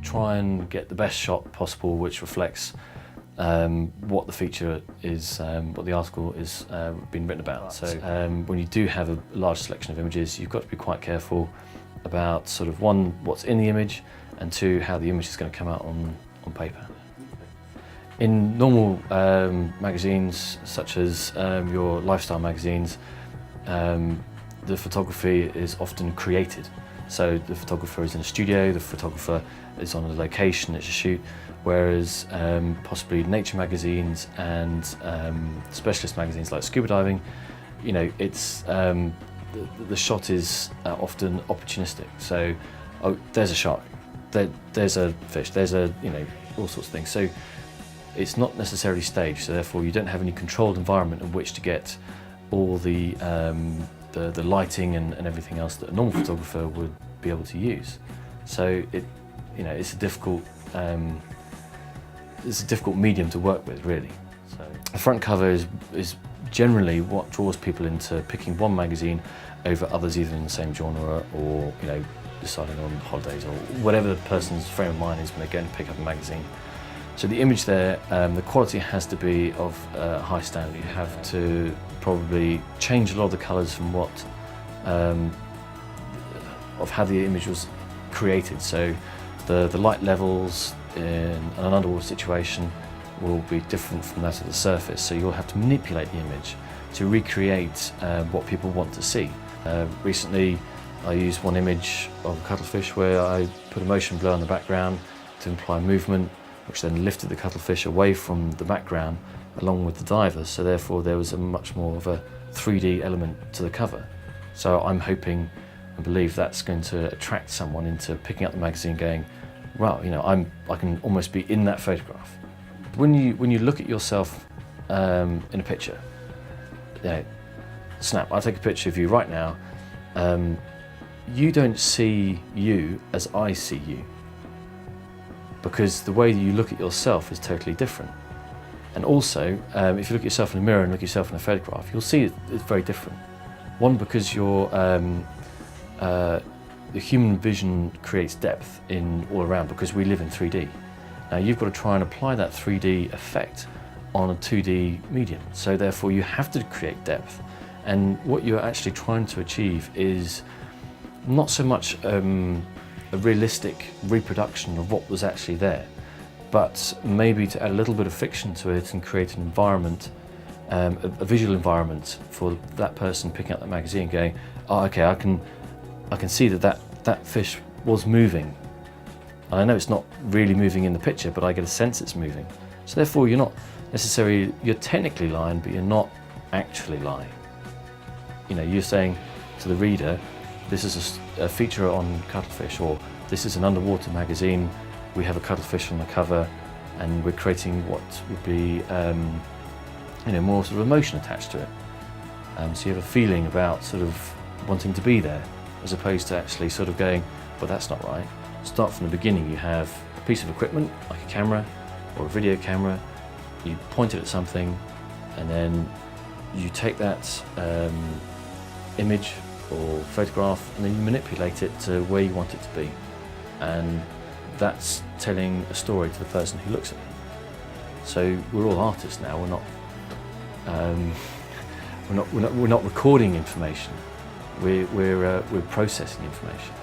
try and get the best shot possible which reflects what the feature is, what the article is been written about. So when you do have a large selection of images, you've got to be quite careful about sort of one, what's in the image, and two, how the image is going to come out on paper. In normal magazines, such as your lifestyle magazines, the photography is often created. So the photographer is in a studio, the photographer is on a location, it's a shoot, whereas possibly nature magazines and specialist magazines like scuba diving, you know, it's the shot is often opportunistic. So, oh, there's a shark, there's a fish, there's a, you know, all sorts of things. So it's not necessarily staged, so therefore you don't have any controlled environment in which to get all the lighting and everything else that a normal photographer would be able to use. So it's a difficult medium to work with, really. So a front cover is generally what draws people into picking one magazine over others, either in the same genre or, you know, deciding on holidays or whatever the person's frame of mind is when they're going to pick up a magazine. So the image there, the quality has to be of high standard. You have to probably change a lot of the colours from what, of how the image was created. So the light levels in an underwater situation will be different from that of the surface. So you'll have to manipulate the image to recreate what people want to see. Recently, I used one image of a cuttlefish where I put a motion blur in the background to imply movement, which then lifted the cuttlefish away from the background along with the diver, so therefore there was a much more of a 3D element to the cover. So I'm hoping and believe that's going to attract someone into picking up the magazine going, wow, you know, I can almost be in that photograph. When you look at yourself in a picture, you know, snap, I take a picture of you right now, you don't see you as I see you, because the way that you look at yourself is totally different. And also, if you look at yourself in a mirror and look at yourself in a photograph, you'll see it's very different. One, because the human vision creates depth in all around, because we live in 3D. Now you've got to try and apply that 3D effect on a 2D medium. So therefore you have to create depth. And what you're actually trying to achieve is not so much a realistic reproduction of what was actually there, but maybe to add a little bit of fiction to it and create an environment, a visual environment for that person picking up that magazine going, oh, okay, I can see that fish was moving. And I know it's not really moving in the picture, but I get a sense it's moving. So therefore you're not necessarily, you're technically lying, but you're not actually lying. You know, you're saying to the reader, this is a feature on cuttlefish, or this is an underwater magazine, we have a cuttlefish on the cover, and we're creating what would be you know, more sort of emotion attached to it. So you have a feeling about sort of wanting to be there, as opposed to actually sort of going, well, that's not right. Start from the beginning. You have a piece of equipment, like a camera or a video camera, you point it at something, and then you take that image or photograph, and then you manipulate it to where you want it to be. And that's telling a story to the person who looks at it. So we're all artists now. We're not recording information. We're processing information.